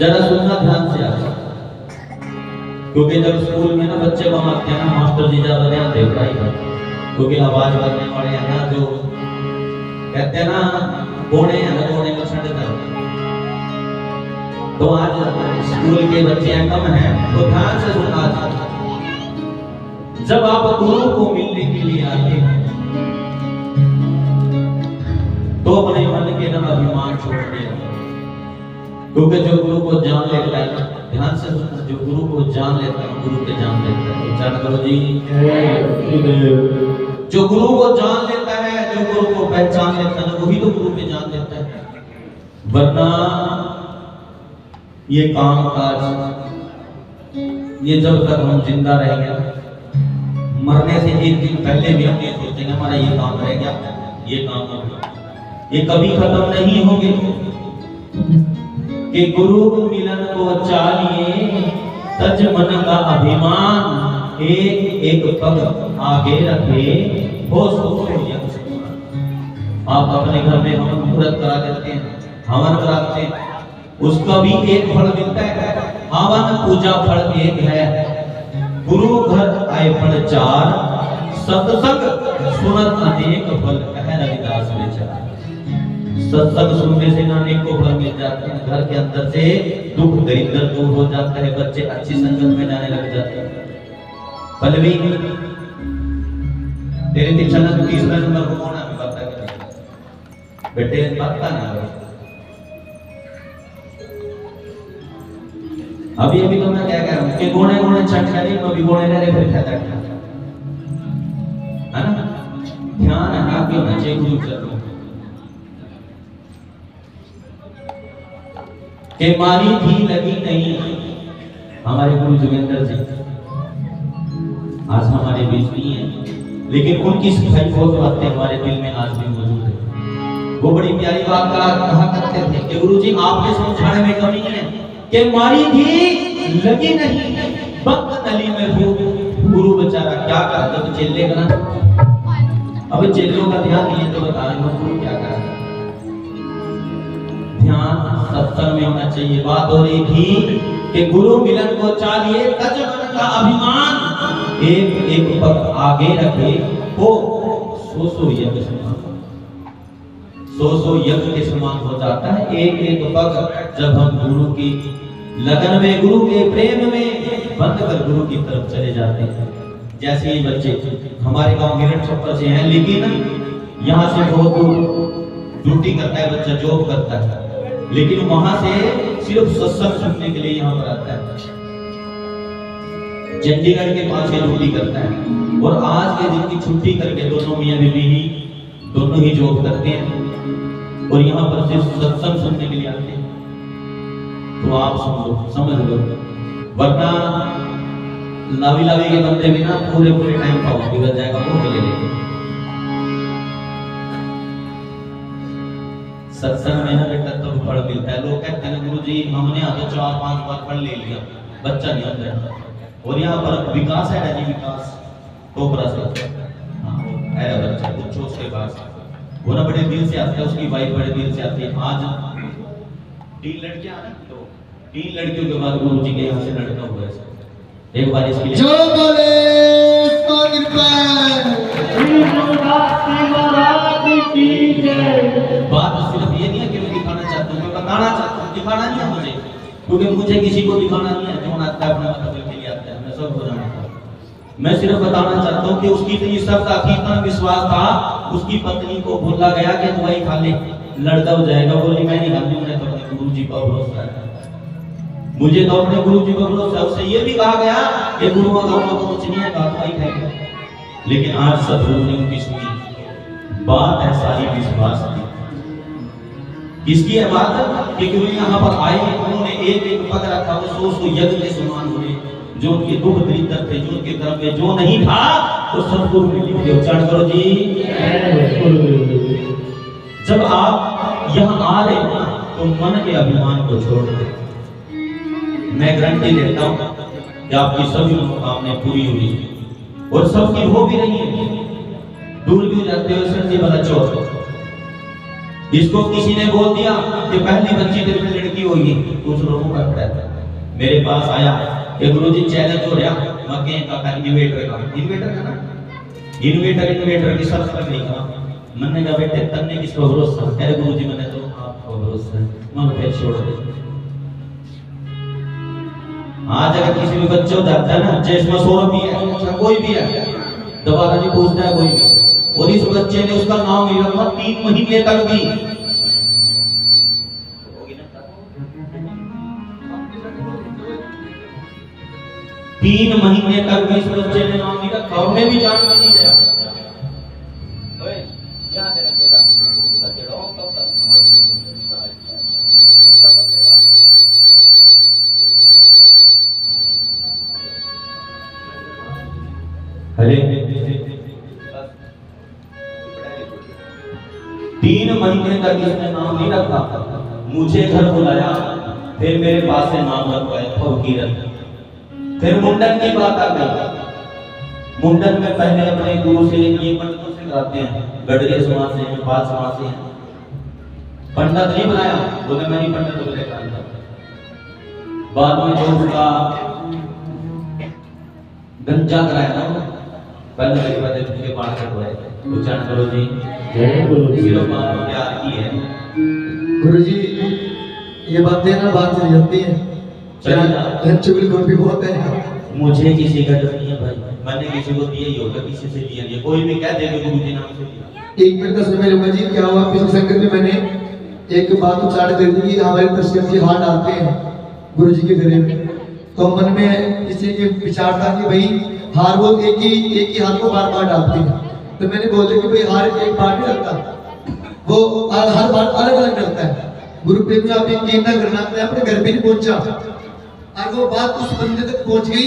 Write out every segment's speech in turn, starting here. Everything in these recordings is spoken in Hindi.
जरा सुनना ध्यान से आप, क्योंकि जब स्कूल में ना बच्चे को मारते हैं ना, मास्टर जी ज्यादा ध्यान दे पढ़ाई पर, क्योंकि आवाज करने वाले हैं ना, जो कहते हैं ना कोने हैं ना, कोने को छंड कर। तो आज स्कूल के बच्चे कम हैं, तो ध्यान से सुनना। जब आप गुरु को मिलने के लिए आते हैं तो अपने मन के ना अभिमान छोड़ दिया, क्योंकि जो गुरु को जान लेता है, ध्यान से सुनना, जो गुरु को जान लेता है गुरु के जान लेता है। उच्चारण करो जी। जो गुरु को जान लेता है, जो गुरु को पहचान लेता है, वही तो गुरु के जान लेता है। वरना ये काम काज, ये जब तक हम जिंदा रहेंगे, मरने से एक दिन पहले भी हम ये सोचेंगे हमारा ये काम रह गया, ये काम हो गया, ये कभी खत्म नहीं होंगे। कि गुरु मिलन को चाहिए तज मन का अभिमान, एक एक पग आगे रखे हो सो यज्ञ समान। आप अपने घर में हवन मुहूर्त करा देते हैं, हवन कराते हैं, उसका भी एक फल मिलता है। हवन पूजा फल एक है, गुरु घर आए फल चार, सत्संग सुनत अनेक फल, कह रविदास बेचारा। सत्संग सुनने से अनेक को फल मिल जाते हैं, घर के अंदर से दुख दरिद्र दूर हो जाता है, बच्चे अच्छी संगत में जाने लग जाते हैं। पल्लवी तेरे दीक्षा का 30वां नंबर को कौन हमें पता है बेटे? पता नहीं। अभी अभी तो मैं क्या कह रहा हूँ कि गोने गोने छट करी तो भी गोने रहे फिर कहता है ना, ध्यान है आपके होना चाहिए गुरु चरणों के। मारी थी लगी नहीं, हमारे गुरु जोगिंदर जी आज हमारे बीच नहीं है, लेकिन उनकी सिखाई बहुत बातें हमारे दिल में आज भी मौजूद है। वो बड़ी प्यारी बात कहा करते थे कि गुरु जी आपके समझाने में कमी है कि मारी थी लगी नहीं, वक्त नली में हो। गुरु बेचारा क्या करता, तो चेले का अब चेलों का ध्यान नहीं है, तो बता रहे गुरु क्या करा। ध्यान सत्संग में होना चाहिए। बात हो रही थी कि गुरु मिलन को चाहिए तज मन का अभिमान, एक एक पग आगे रखे हो सो यज्ञ समान, सो यज्ञ के समान हो जाता है एक एक पग। जब हम गुरु की लगन में, गुरु के प्रेम में बंद कर गुरु की तरफ चले जाते हैं। जैसे ये बच्चे हमारे गांव मेरठ छप्पर से हैं, लेकिन यहाँ से बहुत दूर ड्यूटी करता है बच्चा, जॉब करता है, लेकिन वहां से सिर्फ सत्संग सुनने के लिए यहाँ पर आता है। चंडीगढ़ के पास ये ड्यूटी करता है, और आज के दिन की छुट्टी करके दोनों मियां बीवी ही दोनों ही जॉब करते हैं, और यहाँ पर सिर्फ सत्संग सुनने के लिए आते हैं। तो आप सुन लो, समझ लो, वरना लावी लावी के बंदे भी ना पूरे टाइम पाओ बिगड़ जाएगा, वो ले लेंगे। सत्संग में ना बेटा तो फल मिलता है। लोग कहते हैं गुरु जी हमने आज 4-5 बार पढ़ ले लिया, बच्चा नहीं आता। और यहाँ पर विकास है जी, विकास टोपरा से, हाँ है बच्चा कुछ उसके पास, वो ना बड़े दिल से आता है, उसकी वाइफ बड़े दिल से आती है। आज 3 लड़कियां हैं, तो 3 लड़कियों के बाद गुरु जी के यहाँ से लड़का हुआ है। एक बार इसके लिए जो बोले बात सिर्फ ये नहीं है कि मैं दिखाना चाहता हूँ, मैं बताना चाहता हूँ, दिखाना नहीं है मुझे, क्योंकि मुझे किसी को दिखाना नहीं है। जो आता है अपना मतलब के लिए आता है, मैं सब हो जाना। मैं सिर्फ बताना चाहता हूँ कि उसकी इतनी श्रद्धा थी, इतना विश्वास था, उसकी पत्नी को बोला गया कि दवाई खा ले लड़का हो जाएगा, बोली मैं नहीं खाती, मैंने तो अपने गुरु जी पर भरोसा है, मुझे तो अपने गुरु जी पर भरोसा है। उससे ये भी कहा गया कि गुरु को कुछ नहीं है, दवाई खाएगा। लेकिन आज सदगुरु ने उनकी सुनी बात है, सारी विश्वास थी। किसकी है बात? कि वो यहाँ पर आए, उन्होंने एक एक पग रखा, वो सो यज्ञ के समान हुए। जो उनके दुख दरिद्र थे, जो उनके तरफ में जो नहीं था, वो सदगुरु ने लिख दिया। उच्चारण करो जी। जब आप यहाँ आ रहे हो तो मन के अभिमान को छोड़ दो। मैं गारंटी देता हूँ कि आपकी सभी मनोकामनाएं पूरी हुई, और सबकी हो भी रही है। दूर भी जाते हो सर जी वाला चौथ, इसको किसी ने बोल दिया कि पहली बच्ची तेरे में लड़की होगी, कुछ लोगों का खड़ा था। मेरे पास आया कि गुरुजी चैलेंज हो रहा मक्के का इन्वेटर का ना, इन्वेटर की शर्त पर नहीं कहा। मैंने कहा बेटे तन्ने किस पर भरोसा? कह रहे गुरुजी मैंने तो आपको भरोसा है। मैं फिर छोड़ दे। आज अगर किसी भी बच्चे को जाता है ना, चश्मा 100 रुपये है, कोई भी है, दोबारा नहीं पूछता है कोई भी। और इस बच्चे ने उसका नाम नहीं रखा 3 महीने तक भी। 3 महीने तक भी इस बच्चे ने नाम नहीं रखा और मैं भी जान में नहीं गया। ओए यहां तेरा छेड़ा, उसका छेड़ा कब तक इसका कर लेगा। अरे 3 महीने तक इसने नाम नहीं रखा। मुझे घर बुलाया, फिर मेरे पास से नाम रखवाया फकीरत। फिर मुंडन की बात आ गई। मुंडन में पहले अपने गुरु से ये पंडितों से कराते हैं, गढ़िया समाज से, नेपाल समाज से। पंडित नहीं बनाया, बोले मैं ही पंडित को लेकर आया। बाद में जो उसका गंजा कराया ना, पहले मेरे बाद तुझे बाढ़ करवाए उच्चारण करो जी। जय गुरु जी। प्यार की है गुरु जी, ये बातें ना बात चली जाती है, चुगली भी बहुत है। मुझे किसी का डर नहीं है भाई, मैंने किसी को दिया ही होगा, किसी से लिया नहीं। कोई भी कह देगा गुरु जी नाम से दिया। 1 मिनट का समय लूंगा जी। क्या हुआ, पिछली संगत में मैंने एक बात उच्चारण कर दी कि हमारे तस्वीर जी हाथ डालते हैं गुरु जी के गले में, तो मन में इसी के विचार था कि भाई हार वो एक ही हाथ को बार बार डालते हैं। तो मैंने बोला कि भाई हार एक बार नहीं लगता, वो हर बार अलग अलग डलता है। गुरु प्रेम जी आप यकीन ना करना, मैं अपने घर पे नहीं पहुंचा और वो बात उस बंदे तक पहुंच गई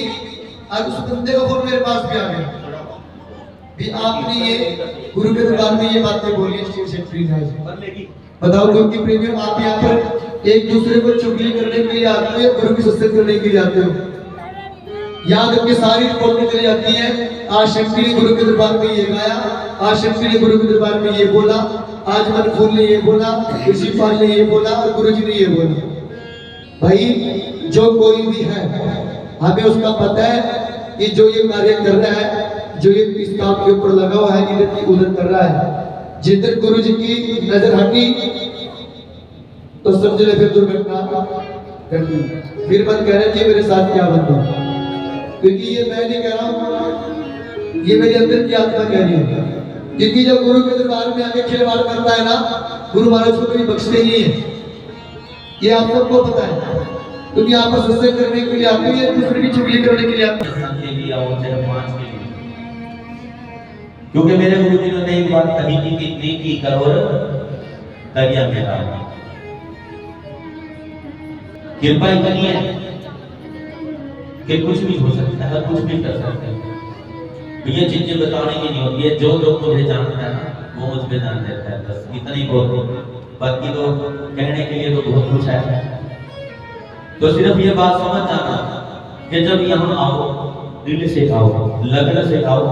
और उस बंदे का फोन मेरे पास भी आ गया भी आपने ये गुरु के दरबार में ये बातें बोली है। बताओ क्योंकि प्रेमियों आप यहाँ पर एक दूसरे को चुगली करने के लिए आते हो, गुरु की सत्संग करने के लिए आते हो। याद रखिए सारी रिपोर्ट निकल जाती है। आज शक्ति ने गुरु के दरबार में ये गाया, आज शक्ति ने गुरु के दरबार में ये बोला, आज मनफूल ने ये बोला, ऋषि पाल ने ये बोला और गुरु जी ने ये बोला। भाई जो कोई भी है हमें उसका पता है कि जो ये कार्य कर रहा है, जो ये इस काम के ऊपर लगा हुआ है, इधर की उधर कर रहा है, जिधर गुरु जी की नजर हटी तो समझ ले फिर दुर्घटना कर दी। फिर मत कह रहे कि मेरे साथ क्या बंदा, क्योंकि ये मैं नहीं कह रहा हूं, ये मेरे अंदर की आत्मा कह रही है। क्योंकि जब गुरु के दरबार में आके खिलवाड़ करता है ना, गुरु महाराज को कभी बख्शते नहीं है, ये आप सबको पता है। क्योंकि आप सत्संग करने के लिए आते हैं, दूसरे की चुगली करने के लिए आते हैं। क्योंकि मेरे गुरु जी ने एक बात कही थी कि नेकी करो दरिया में डालो। कृपा इतनी है कि कुछ भी हो सकता है, कुछ भी कर सकते हैं। ये चीजें बताने की नहीं होती है, जो मुझे जानता है ना वो मुझ पे जान देता है, बस इतनी बहुत। बाकी तो कहने के लिए तो बहुत कुछ है। तो सिर्फ ये बात समझ जाना कि जब यहाँ आओ दिल से आओ, लगन से आओ,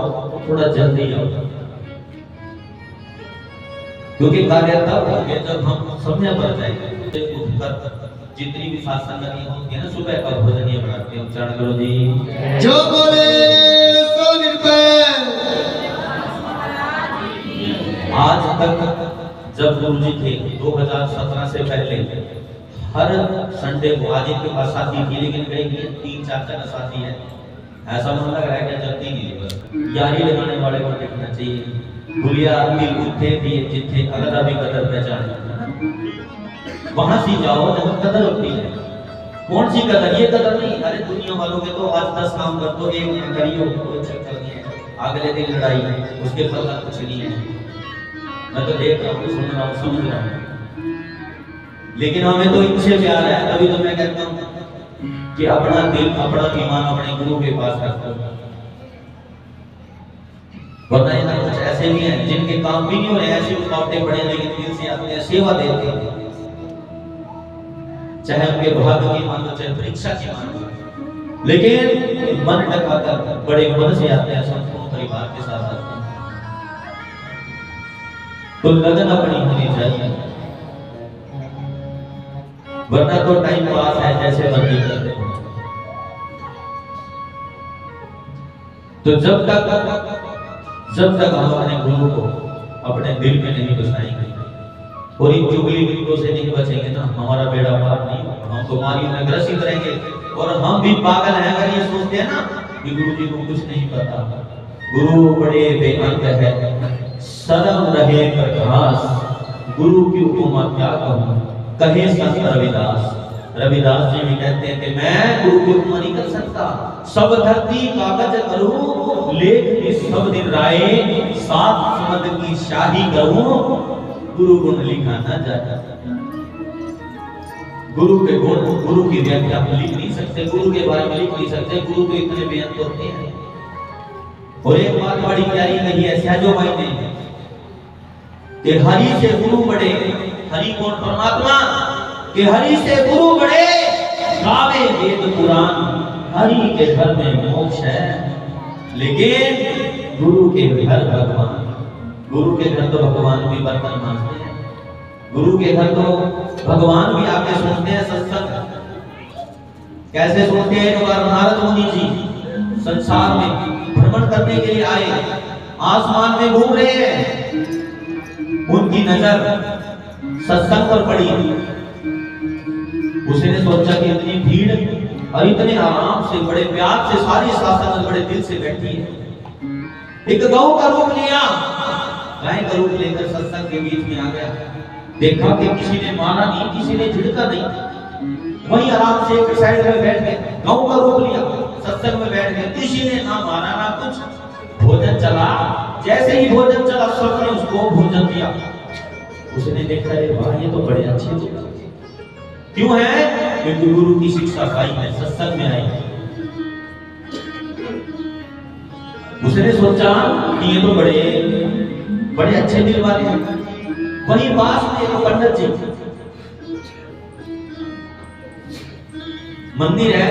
थोड़ा जल्दी आओ, क्योंकि कार्य तब होंगे जब हम समय पर जाएंगे। उठकर जितनी भी शासन लगी होती है ना, सुबह का भोजन ये बनाते हैं। उच्चारण करो जी। जो बोले सो निर्भय। आज तक जब गुरु जी थे 2017 से पहले हर संडे को, आज इनके पास साथी थी लेकिन कहीं 3-4 जगह साथी है, ऐसा मन लग रहा है कि जल्दी नहीं, बस यारी लगाने वाले को देखना चाहिए। भूलिया दिल उठे भी जिथे अगर अभी कदर पहचान, वहां से जाओ जहां कदर होती है। कौन सी कदर? ये कदर नहीं, अरे दुनिया वालों के तो आज 10 काम कर दो, एक करियो, कोई चक्कर नहीं है, अगले दिन लड़ाई, उसके फल कुछ नहीं है। मैं तो देख रहा हूँ, सुन रहा हूँ, समझ रहा हूँ, लेकिन हमें तो इनसे प्यार है। तभी तो मैं कहता हूँ कि अपना दिल, अपना ईमान अपने गुरु के पास रखो। बताइए ना, कुछ ऐसे भी हैं जिनके काम भी नहीं हो रहे, ऐसे रुकावटें पड़े लेकिन दिल से आते हैं, सेवा देते हैं, चाहे उनके भाग्य की मान लो, चाहे परीक्षा की मान लो, लेकिन मन लगाकर बड़े मन से आते हैं, संपूर्ण परिवार के साथ आते हैं। तो लगन अपनी होनी चाहिए। वरना तो टाइम पास है जैसे मर्जी करते हो। तो जब तक हम अपने गुरु को अपने दिल में नहीं बसाएंगे और इन चुगली बिल्कुल से नहीं बचेंगे ना, हमारा बेड़ा पार नहीं होगा। हम बीमारियों में ग्रसित रहेंगे। और हम भी पागल हैं अगर ये सोचते हैं ना कि गुरु जी को कुछ नहीं पता। गुरु बड़े बेअंत है, सरम रहे प्रकाश, गुरु की उपमा क्या कहूं, कहे संत रविदास। रविदास जी भी कहते हैं कि मैं गुरु की उपमा नहीं कर सकता। सब धरती कागज करूं, लेख भी सब दिन राय, सात समद की शाही करूं, गुरु गुण लिखा न जाता। गुरु के गुण, गुरु की व्याख्या हम लिख नहीं सकते, गुरु के बारे में लिख नहीं सकते। गुरु तो इतने बेअंत होते हैं। और एक बात बड़ी प्यारी कही है सहजो भाई ने कि हरि से गुरु बड़े। हरि कौन? परमात्मा। कि हरि से गुरु बड़े, गावे वेद पुराण, हरि के घर में मोक्ष है, लेकिन गुरु के घर भगवान। गुरु के घर तो भगवान भी बर्तन मांजते हैं, गुरु के घर तो भगवान भी आके सुनते हैं सत्संग। कैसे सुनते हैं? एक बार नारद मुनि जी संसार में भ्रमण करने के लिए आए, आसमान में घूम रहे हैं, उनकी नजर सत्संग पर पड़ी। उसने सोचा कि इतनी भीड़ और इतने आराम से बड़े प्यार से सारी शासन बड़े दिल से बैठी है। एक गौ का रूप लिया, गाय का रूप लेकर सत्संग के बीच में आ गया। देखा कि किसी ने मारा नहीं, किसी ने झिड़का नहीं, वहीं आराम से एक साइड में बैठ गए। गौ का रूप लिया, सत्संग में बैठ गए, किसी ने ना मारा ना कुछ। भोजन चला, जैसे ही भोजन चला सबने उसको भोजन दिया। उसने देखा ये तो बड़े अच्छे लोग। क्यों है? क्योंकि गुरु की शिक्षा पाई है, सत्संग में आई है। उसने सोचा कि ये तो बड़े अच्छे दिल वाले हैं। वहीं पास में एक पंडित जी, मंदिर है,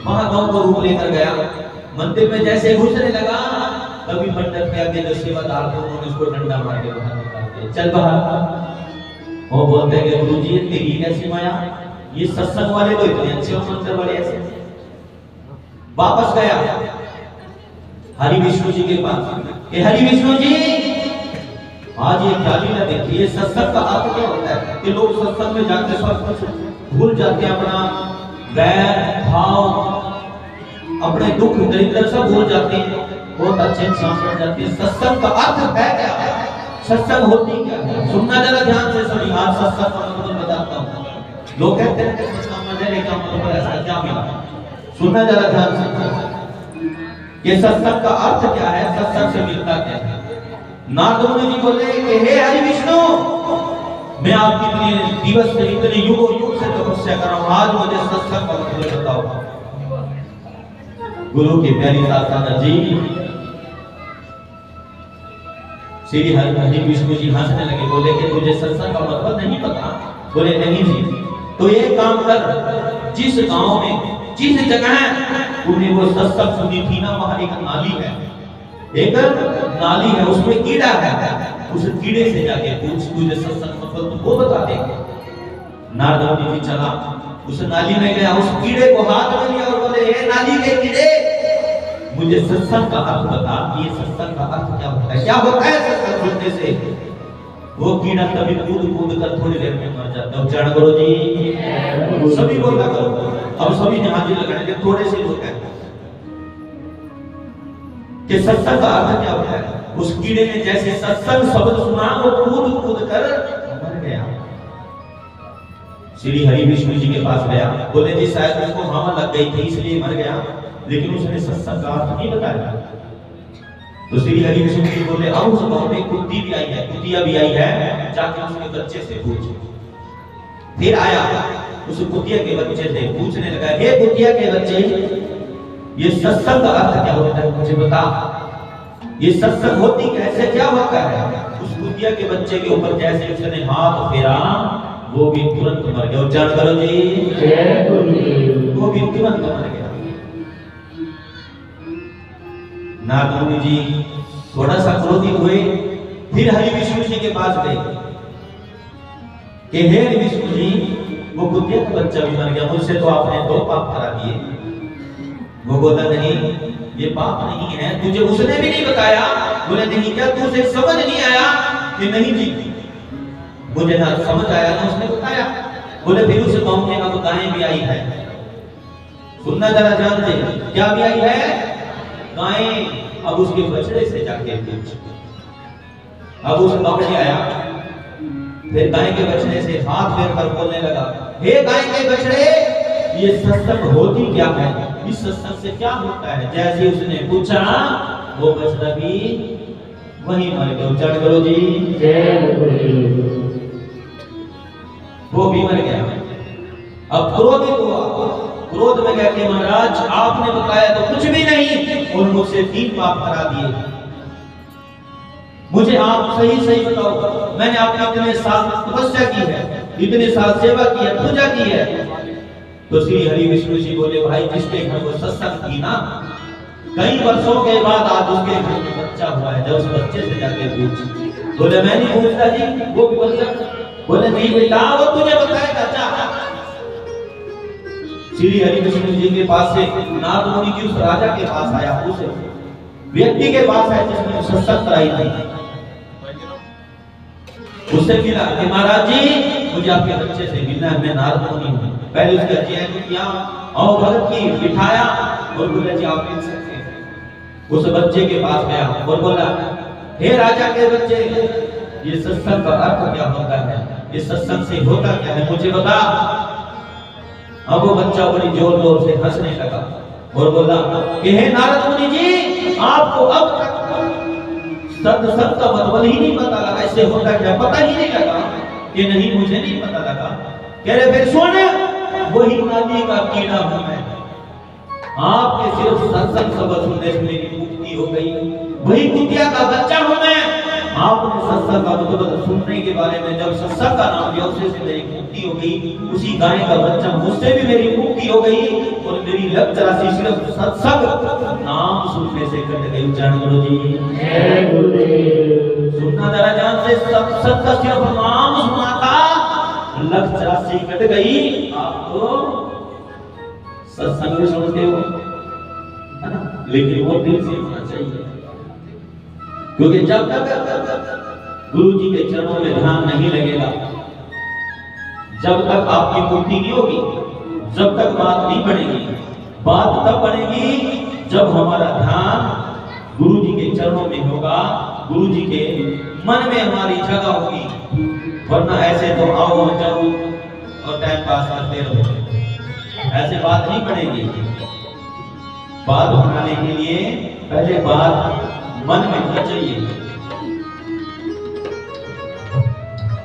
वहां गौ को रूप लेकर गया। मंदिर में जैसे घुसने लगा तभी पंडित के आगे जो सेवादार थे उन्होंने उसको डंडा मार के बाहर निकाल दिया। चल बाहर। वो बोलते हैं कि गुरु जी तेरी कैसी माया, ये सत्संग वाले तो इतने अच्छे और मंदिर वाले ऐसे। वापस गया हरि विष्णु जी के पास। हरि विष्णु जी, आज ये क्या लीला देखी, ये सत्संग का अर्थ क्या होता है कि लोग सत्संग में जाके सब कुछ भूल जाते हैं, अपना वैर भाव, अपने दुख दरिद्र सब भूल जाते हैं, बहुत अच्छे इंसान बन जाते हैं। सत्संग का अर्थ है क्या? सत्संग होती क्या है? सुनना जरा ध्यान से सभी। आज सत्संग का मतलब बताता हूँ। लोग कहते हैं कि सत्संग में जाने का मतलब ऐसा क्या मिला? सुनना जरा ध्यान से। ये सत्संग का अर्थ क्या है? सत्संग से मिलता क्या है? नारद मुनि जी बोले कि हे हरि विष्णु, मैं आपकी इतने दिवस से, इतने युगों युग से तपस्या कर रहा हूं, आज मुझे सत्संग का मतलब बताओ। गुरु की प्यारी साधना जी, श्री हरि विष्णु जी हंसने लगे, बोले कि तुझे सत्संग का मतलब नहीं पता? बोले नहीं जी। तो एक काम कर, जिस गांव में जिस जगह तूने वो सत्संग सुनी थी ना, वहां एक नाली है, एक नाली है, उसमें कीड़ा है, उस कीड़े से जाके पूछ, तुझे सत्संग मतलब तो वो बता देगा। नारद मुनि जी चला, उस नाली में गया, उस कीड़े को हाथ में लिया और बोले हे नाली के कीड़े, मुझे सत्संग का अर्थ बता। ये सत्संग का अर्थ क्या होता है? क्या होता है सत्संग सुनने से? वो कीड़ा कभी कूद कूद कर थोड़ी देर में मर जाता है। उच्चारण करो जी, सभी बोलना करो। अब सभी ने हाजिर लगाने के थोड़े से लोग हैं कि सत्संग का अर्थ क्या होता है? उस कीड़े ने जैसे सत्संग शब्द सुना, वो कूद कूद कर मर गया। श्री हरि विष्णु जी के पास गया, बोले जी शायद उसको हवा लग गई थी इसलिए मर गया, लेकिन उसने सत्संग का अर्थ नहीं बताया। तो श्री हरि विष्णु जी बोले आओ, उस गांव में कुत्ती भी आई है, कुतिया भी आई है, जाके उसके बच्चे से पूछ। फिर आया, उस कुतिया के बच्चे से पूछने लगा, हे कुतिया के बच्चे, ये सत्संग का अर्थ क्या होता है मुझे बता, ये सत्संग होती कैसे, क्या होता है? उस कुतिया के बच्चे के ऊपर जैसे उसने हाथ फेरा, वो भी तुरंत मर गया। उच्चारण करो जी, वो भी तुरंत मर गया। नारद मुनि जी थोड़ा सा क्रोधित हुए, फिर हरि विष्णु जी के पास गए कि हे हरि विष्णु जी, वो कुतिया का बच्चा भी मर गया, मुझसे तो आपने 2 पाप करा दिए। वो बोला नहीं ये पाप नहीं है, तुझे उसने भी नहीं बताया। बोले नहीं क्या तुझे समझ नहीं आया कि नहीं जी मुझे ना समझ आया ना उसने बताया। बोले फिर उस गांव में अब गायें भी आई है, सुनना जरा जानते क्या भी आई है गायें। अब उसके बछड़े से जाके पूछ। अब उस गांव में आया, फिर गाय के बछड़े से हाथ फेर कर बोलने लगा, हे गाय के बछड़े ये सत्संग होती क्या है, इस सत्संग से क्या होता है। जैसे उसने पूछा वो बछड़ा भी वहीं मर गया। उच्चारण करो जी जय गुरुदेव। वो भी मर गया। अब क्रोधित हुआ, क्रोध में कह के महाराज आपने बताया तो कुछ भी नहीं और मुझसे 3 पाप करा दिए। मुझे आप सही सही बताओ, मैंने आपने इतने साल तपस्या की है, इतने साल सेवा की है, पूजा की है। तो श्री हरि विष्णु जी बोले भाई जिसके घर वो सत्संग की ना, कई वर्षों के बाद आज उसके घर में बच्चा हुआ है, जब उस बच्चे से जाके पूछ। बोले मैं नहीं पूछता जी, वो भी बच्चा। बोले नहीं बेटा वो तुझे बताएगा जा। श्री हरि विष्णु जी के पास से नारद मुनि जी उस राजा के पास आया, उस व्यक्ति के पास आया जिसने सत्संग कराई थी। उससे मिला कि महाराज जी मुझे आपके बच्चे से मिलना है, मैं नारद मुनि हूं। पहले उसका चयन किया और भगत की बिठाया और बोला जी आप मिल सकते हैं। उस बच्चे के पास गया और बोला हे राजा के बच्चे ये सत्संग का अर्थ क्या होता है, ये सत्संग से होता क्या है मुझे बता। अब वो बच्चा बड़ी जोर जोर से हंसने लगा और बोला कि हे नारद मुनि जी आपको अब तक सत्संग का मतलब ही नहीं पता लगा, इससे होता क्या पता ही नहीं लगा। कि नहीं मुझे नहीं पता लगा। कह रहे फिर सुन वही नाली का कीड़ा हूं मैं, आपके सिर्फ सत्संग शब्द सुनने से मेरी मुक्ति हो गई। वही कुतिया का बच्चा हूं मैं, आपने सत्संग का मतलब सुनने के बारे में जब सत्संग का नाम लिया उससे से मेरी मुक्ति हो गई। उसी गाय का बच्चा मुझसे भी मेरी मुक्ति हो गई और मेरी लत राशि सिर्फ सत्संग नाम सुनने से कट गई। उच्चारण करो जी जय गुरुदेव। सुनना जरा जान से सत्संग का सिर्फ नाम सुना था, लत राशि कट गई। आप तो सत्संग में सुनते हो है ना, लेकिन वो दिल से होना चाहिए। क्योंकि जब तक गुरु जी के चरणों में ध्यान नहीं लगेगा, जब तक आपकी मुक्ति नहीं होगी, जब तक बात नहीं बढ़ेगी। बात तब बढ़ेगी जब हमारा ध्यान गुरु जी के चरणों में होगा, गुरु जी के मन में हमारी जगह होगी। वरना ऐसे तो आओ जाओ और टाइम पास करते रहो, ऐसे बात नहीं बढ़ेगी। बात बनाने के लिए पहले बात मन में होना चाहिए,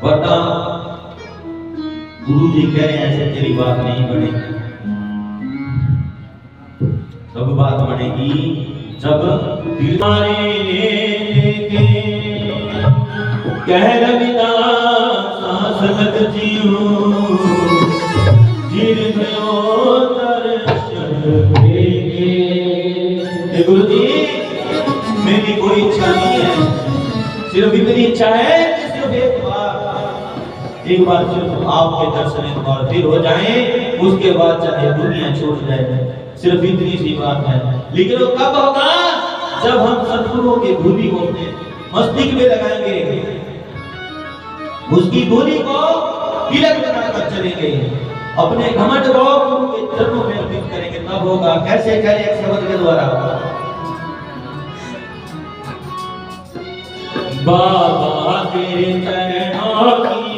वरना गुरु जी कह रहे हैं ऐसे तेरी बात नहीं बढ़ेगी। तब बात बढ़ेगी जब दिलारे लेके कह रविदास संगत जीओ जिर गयो दर्शन देके। गुरु जी मेरी कोई इच्छा नहीं है, सिर्फ इतनी इच्छा है कि सिर्फ एक बार सिर्फ आपके दर्शन एक बार फिर हो जाएं, उसके बाद चाहे दुनिया छूट जाए, सिर्फ इतनी सी बात है। लेकिन वो कब होगा जब हम सद्गुरुओं की धूली को अपने मस्तिष्क में लगाएंगे, उसकी धूली को तिलक बनाकर चलेंगे, अपने घमंड को गुरु के चरणों में अर्पित करेंगे, तब होगा। कैसे करें एक शब्द के द्वारा, बाबा तेरे चरणों की